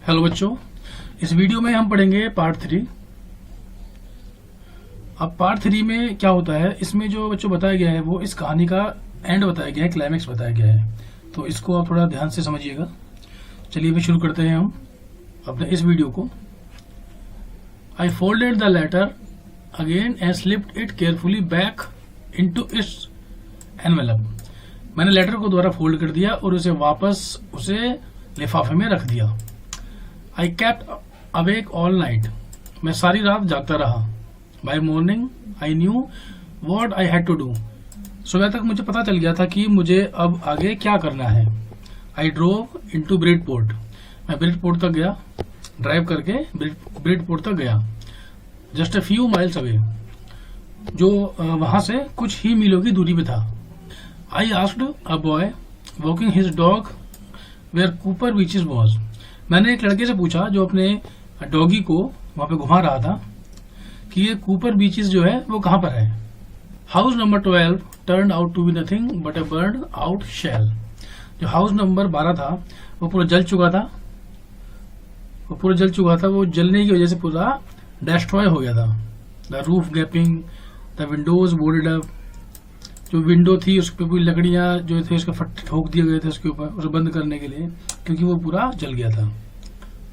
Hello बच्चों, इस video में हम पढ़ेंगे पार्ट 3। अब पार्ट 3 में क्या होता है, इसमें जो बच्चों बताया गया है वो इस कहानी का एंड बताया गया है, क्लाइमेक्स बताया गया है। तो इसको आप थोड़ा ध्यान से समझिएगा। चलिए फिर शुरू करते हैं हम अपने इस वीडियो को। I folded the letter again and slipped it carefully back into its envelope. मैंने लेटर को दोबारा फोल्ड कर दिया और उसे वापस उसे लिफाफे में रख दिया। I kept awake all night. मैं सारी रात जागता रहा। By morning I knew what I had to do. सुबह तक मुझे पता चल गया था कि मुझे अब आगे क्या करना है। I drove into Bridport. मैं ब्रिडपोर्ट तक गया, ड्राइव करके ब्रिडपोर्ट तक गया। Just a few miles away, जो वहां से कुछ ही मीलों की दूरी पे था। I asked a boy walking his dog where Copper Beeches was. मैंने एक लड़के से पूछा जो अपने डॉगी को वहां पे घुमा रहा था कि ये कूपर बीचेस जो है वो कहां पर है। House number 12 turned out to be nothing but a burnt out shell. जो हाउस नंबर 12 था वो पूरा जल चुका था। वो जलने की वजह से पूरा डिस्ट्रॉय हो गया था। The roof gapping, the Windows boarded up. जो विंडो थी उस पर पूरी लकड़ियां जो थे उसके फट्टे ठोक दिए गए थे उसके ऊपर, उसे बंद करने के लिए, क्योंकि वो पूरा जल गया था।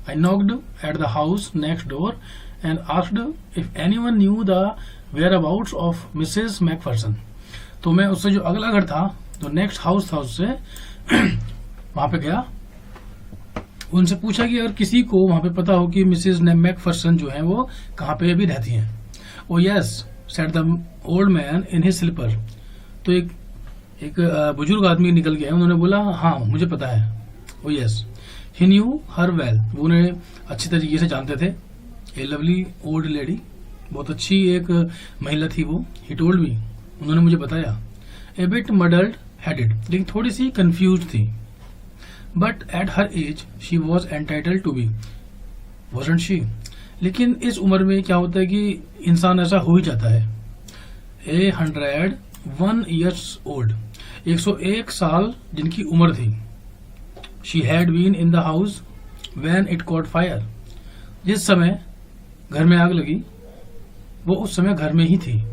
I knocked at the house next door and asked if anyone knew the whereabouts of Mrs McPherson. तो मैं उससे जो अगला घर था, जो नेक्स्ट हाउस था, उससे वहां पे गया, उनसे पूछा कि अगर किसी को वहां पे पता हो कि मिसेस मैकफर्सन जो है वो कहाँ पे भी रहती हैं। Oh yes said the old man in his slipper. तो एक बुजुर्ग आदमी निकल गया, उन्होंने बोला हाँ मुझे पता है। ओ yes he new her well. वो उन्हें अच्छी तरीके से जानते थे। ए लवली ओल्ड लेडी, बहुत अच्छी एक महिला थी वो। ही टोल्ड मी, उन्होंने मुझे बताया। ए बिट मडल्ड हेडेड, लेकिन थोड़ी सी कंफ्यूज थी। But at her age she was entitled to be, wasn't she. लेकिन इस उम्र में क्या होता है कि इंसान ऐसा हो ही जाता है। 101 years old, 101 साल जिनकी उम्र थी। She had been in the house when it caught fire. जिस समय घर में आग लगी वो उस समय घर में ही थी।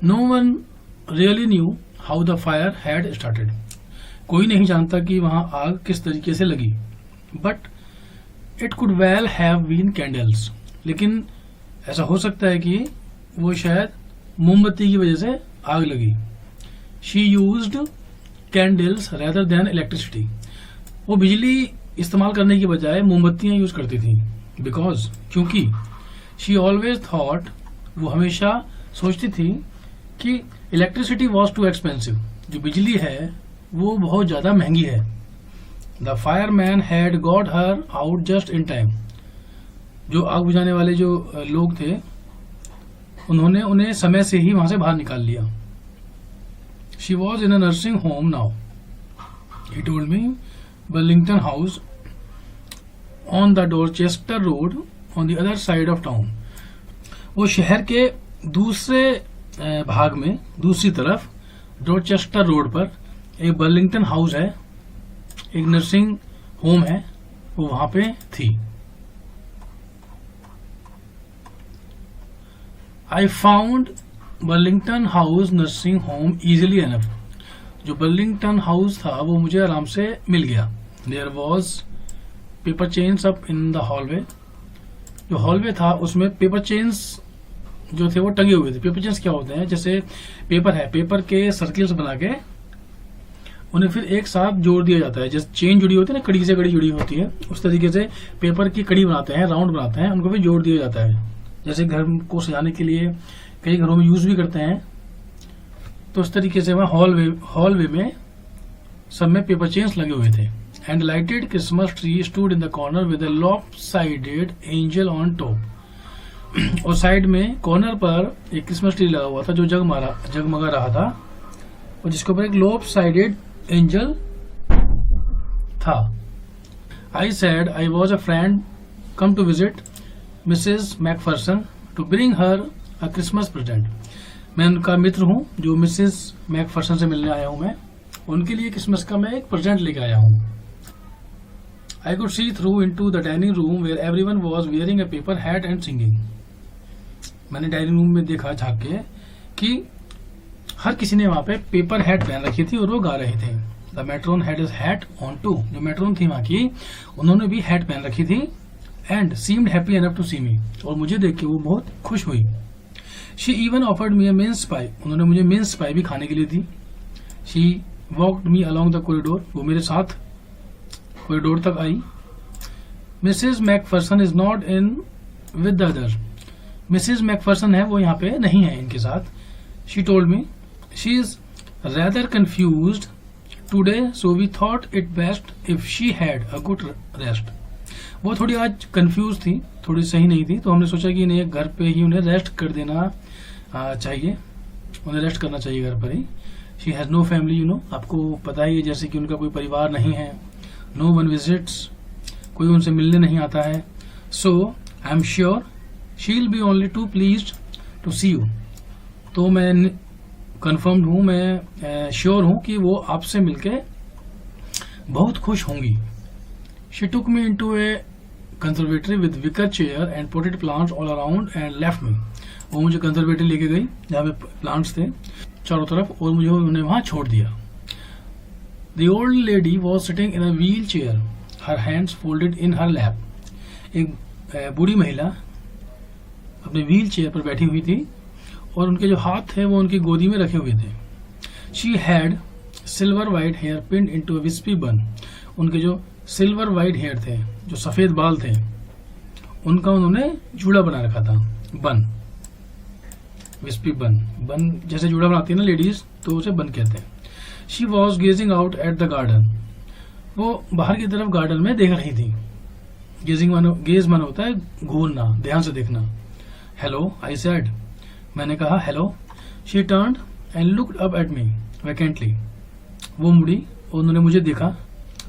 No one really knew how the fire had started. कोई नहीं जानता कि वहां आग किस तरीके से लगी। But it could well have been candles, लेकिन ऐसा हो सकता है कि वो शायद मोमबत्ती की वजह से आग लगी। She used candles rather than electricity. वो बिजली इस्तेमाल करने की बजाय मोमबत्तियां यूज करती थी। बिकॉज, क्योंकि शी ऑलवेज थॉट, वो हमेशा सोचती थी कि इलेक्ट्रिसिटी वॉज टू एक्सपेंसिव, जो बिजली है वो बहुत ज्यादा महंगी है। The fireman had got her out just in time. जो आग बुझाने वाले जो लोग थे उन्होंने उन्हें समय से ही वहां से बाहर निकाल लिया। She was in a nursing home now. He told me, Burlington House on the Dorchester Road on the other side of town. वो शहर के दूसरे भाग में, दूसरी तरफ डॉर्चेस्टर रोड पर एक बर्लिंगटन हाउस है, एक नर्सिंग होम है, वो वहां पे थी। I found Burlington House nursing home easily enough. जो बर्लिंगटन हाउस था वो मुझे आराम से मिल गया। There was paper chains up in the hallway. जो हॉलवे था उसमें पेपर चेन्स जो थे वो टंगे हुए थे। पेपर चेन्स क्या होते हैं, जैसे पेपर है, पेपर के सर्किल्स बना के उन्हें फिर एक साथ जोड़ दिया जाता है। जैसे चेन जुड़ी होती है ना, कड़ी से कड़ी जुड़ी होती है, उस तरीके से पेपर की कड़ी बनाते हैं, राउंड बनाते हैं, उनको भी जोड़ दिया जाता है। जैसे घर को सजाने के लिए कई घरों में यूज भी करते हैं। तो उस तरीके से वहां हॉलवे में सब में पेपर चेन्स लगे हुए थे। And lighted Christmas tree stood in the corner with a lopsided angel on top. और साइड में कॉर्नर पर एक क्रिसमस ट्री लगा हुआ था जो जगमगा रहा था, और जिसके ऊपर एक लॉपसाइडेड एंजल था। I said I was a friend come to visit Mrs. Macpherson to bring her a Christmas present. मैं उनका मित्र हूँ, जो मिसेस मैकफर्सन से मिलने आया हूँ मैं। उनके लिए क्रिसमस का मैं एक प्रेजेंट लेके आया हूँ। I could see through into the dining room where everyone was wearing a paper hat and singing. मैंने डाइनिंग रूम में देखा झांक के कि हर किसी ने वहां पे पेपर हैट पहन रखी थी और वो गा रहे थे। The matron had his hat on too, जो मेट्रोन थी वहां की उन्होंने भी हैट पहन रखी थी। And seemed happy enough to see me, और मुझे देख के वो बहुत खुश हुई। She even offered me a mince pie, उन्होंने मुझे मिन्स पाई भी खाने के लिए दी। She walked me along the corridor, वो मेरे साथ कॉरिडोर तक आई। Mrs McPherson is not in with the other, Mrs McPherson है वो यहाँ पे नहीं है इनके साथ। She told me she is rather confused today, so we thought it best if she had a good rest. वो थोड़ी आज कंफ्यूज थी, थोड़ी सही नहीं थी, तो हमने सोचा कि इन्हें घर पे ही उन्हें रेस्ट कर देना चाहिए, उन्हें रेस्ट करना चाहिए घर पर ही। She has no family, you know, आपको पता ही है जैसे कि उनका कोई परिवार नहीं है। नो वन विजिट्स, कोई उनसे मिलने नहीं आता है। So I am sure she will be only too pleased to see you, तो मैं कन्फर्म्ड हूं, मैं श्योर हूं कि वो आपसे मिलके बहुत खुश होंगी। She took me into a conservatory with wicker chair and potted plants all around and left me. वो मुझे कंजर्वेटरी लेके गई जहाँ पे प्लांट्स थे चारों तरफ, और मुझे उन्हें वहां छोड़ दिया। The old lady was sitting in a wheelchair, her hands folded in her lap. एक बूढ़ी महिला अपने व्हील चेयर पर बैठी हुई थी और उनके जो हाथ थे वो उनकी गोदी में रखे हुए थे। She had silver white hair pinned into a wispy bun. उनके जो सिल्वर वाइट हेयर थे, जो सफेद बाल थे, उनका उन्होंने जूड़ा बना रखा था, बन, विस्पी बन। बन जैसे जूड़ा बनाती है ना लेडीज, तो उसे बन कहते हैं। She was gazing out at the garden. वो बाहर की तरफ गार्डन में देख रही थी। गेज मानो होता है घूरना, ध्यान से देखना। हेलो, आई सेड, मैंने कहा hello. She turned and looked up at me vacantly, वो मुड़ी और उन्होंने मुझे देखा।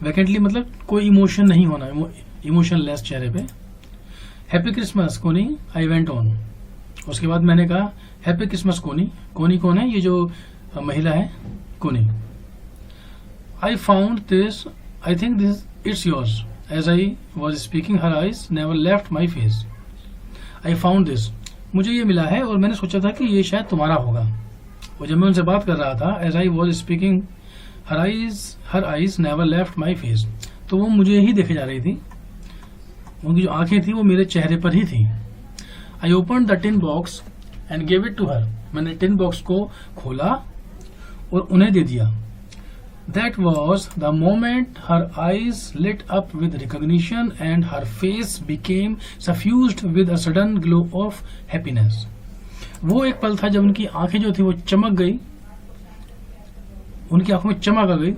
वैकेंटली मतलब कोई इमोशन नहीं होना, इमोशनलेस चेहरे पे। हैप्पी क्रिसमस कोनी, आई वेंट ऑन। उसके बाद मैंने कहा हैप्पी क्रिसमस कोनी। कोनी कौन है? ये जो महिला है, कोनी। I found this, I think this, it's yours. As I was speaking, her eyes never left my face. I found this. मुझे ये मिला है और मैंने सोचा था कि ये शायद तुम्हारा होगा। और जब मैं उनसे बात कर रहा था, as I was speaking, her eyes never left my face. तो वो मुझे ही देखे जा रही थी, उनकी जो आंखें थी वो मेरे चेहरे पर ही थी। I opened the tin box and gave it to her. मैंने टिन बॉक्स को खोला और उन्हें दे दिया। That was the moment her eyes lit up with recognition and her face became suffused with a sudden glow of happiness. वो एक पल था जब उनकी आंखें जो थी वो चमक गई, उनकी आंखों में चमक आ गई,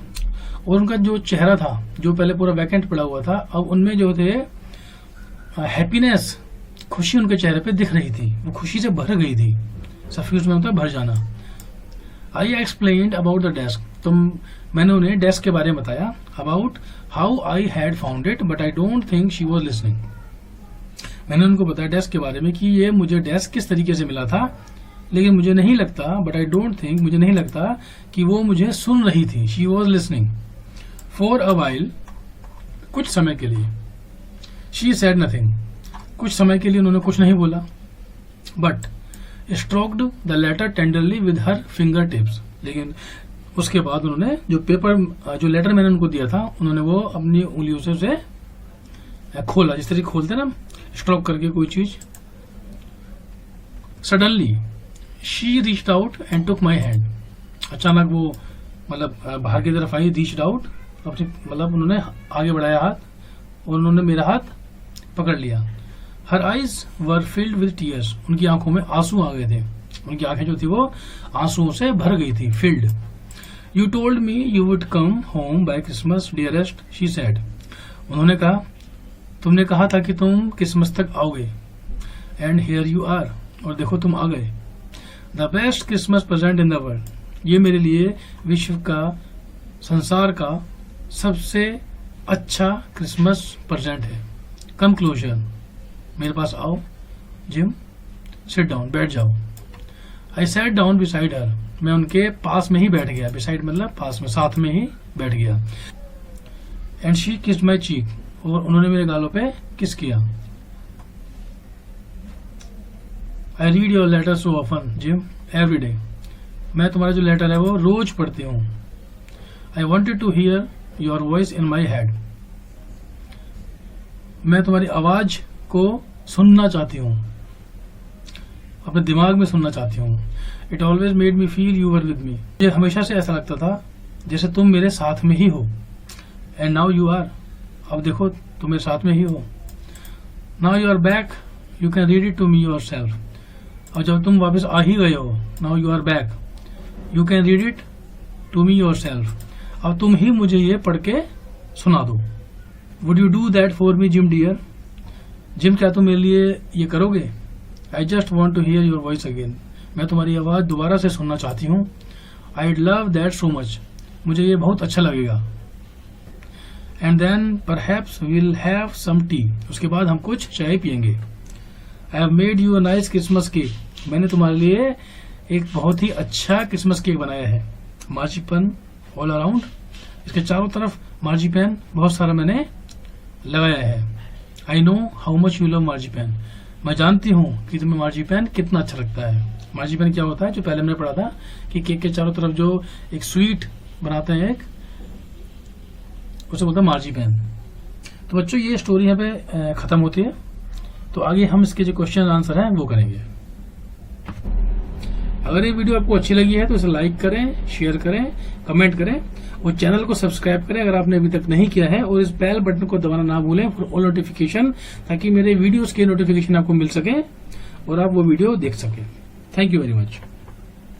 और उनका जो चेहरा था जो पहले पूरा वैकेंट पड़ा हुआ था, अब उनमें जो थे हैप्पीनेस, खुशी उनके चेहरे पे दिख रही थी, वो खुशी से भर गई थी। सफ्यूज में होता है भर जाना। आई एक्सप्लेन्ड अबाउट द डेस्क, तो मैंने उन्हें डेस्क के बारे में बताया। About how I had found it but I don't think she was listening. मैंने उनको बताया डेस्क के बारे में कि ये मुझे डेस्क किस तरीके से मिला था, लेकिन मुझे नहीं लगता, बट आई डोंट थिंक, मुझे नहीं लगता कि वो मुझे सुन रही थी। She was listening for a while, कुछ समय के लिए। शी सेड नथिंग, कुछ समय के लिए उन्होंने कुछ नहीं बोला। But stroked the letter tenderly with her finger tips, लेकिन उसके बाद उन्होंने जो पेपर, जो लेटर मैंने उनको दिया था, उन्होंने वो अपनी उंगलियों से उसे खोला, जिस तरीके खोलते ना स्ट्रोक करके कोई चीज। Suddenly she reached out and took my hand, अचानक वो मतलब बाहर की तरफ आई, रीच्ड आउट, अपनी मतलब उन्होंने आगे बढ़ाया हाथ और उन्होंने मेरा हाथ पकड़ लिया। Her eyes were filled with tears, उनकी आंखों में आंसू आ गए थे, उनकी आंखें जो थी वो आंसुओं से भर गई थी, filled. You told me you would come home by Christmas dearest, she said, उन्होंने कहा तुमने कहा था कि तुम क्रिसमस तक आओगे, एंड हियर यू आर, और देखो तुम आ गए। The best Christmas present in the world, ये मेरे लिए विश्व का, संसार का सबसे अच्छा क्रिसमस प्रेजेंट है। कम क्लोजर, मेरे पास आओ। जिम, सिट डाउन, बैठ जाओ। I sat down beside her, मैं उनके पास में ही बैठ गया, बिसाइड मतलब पास में, साथ में ही बैठ गया। And she kissed my cheek, और उन्होंने मेरे गालों पे किस किया। I read your letter so often Jim every day, मैं तुम्हारा जो लेटर है वो रोज पढ़ती हूँ। I wanted to hear your voice in my head, मैं तुम्हारी आवाज को सुनना चाहती हूँ, अपने दिमाग में सुनना चाहती हूँ। It always made me feel you were with me, मुझे हमेशा से ऐसा लगता था जैसे तुम मेरे साथ में ही हो। एंड नाउ यू आर, अब देखो तुम मेरे साथ में ही हो। Now you are back, you can read it to me yourself, और जब तुम वापस आ ही गए हो, now you are back, you can read it to me yourself, अब तुम ही मुझे ये पढ़ के सुना दो। Would you do that for me Jim dear, Jim क्या तुम मेरे लिए ये करोगे। I just want to hear your voice again, मैं तुम्हारी आवाज दोबारा से सुनना चाहती हूँ। I love that so much, मुझे ये बहुत अच्छा लगेगा। And then perhaps we'll have some tea, उसके बाद हम कुछ चाय पियेंगे। I have made you a nice Christmas cake, मैंने तुम्हारे लिए एक बहुत ही अच्छा क्रिसमस केक बनाया है। मार्जिपन ऑल अराउंड, इसके चारों तरफ मार्जिपैन बहुत सारा मैंने लगाया है। I know how much you love marzipan, मैं जानती हूँ कि तुम्हें मार्जिपैन कितना अच्छा लगता है। मार्जिपैन क्या होता है, जो पहले हमने पढ़ा था कि केक के चारों तरफ जो एक स्वीट बनाते हैं एक, उसे बोलता है मार्जिपैन। तो बच्चों ये स्टोरी यहाँ पे खत्म होती है, तो आगे हम इसके जो क्वेश्चन आंसर हैं वो करेंगे। अगर ये वीडियो आपको अच्छी लगी है तो इसे लाइक करें, शेयर करें, कमेंट करें और चैनल को सब्सक्राइब करें अगर आपने अभी तक नहीं किया है, और इस बेल बटन को दबाना ना भूलें फॉर ऑल नोटिफिकेशन, ताकि मेरे वीडियोस के नोटिफिकेशन आपको मिल सके और आप वो वीडियो देख सकें। Thank you very much.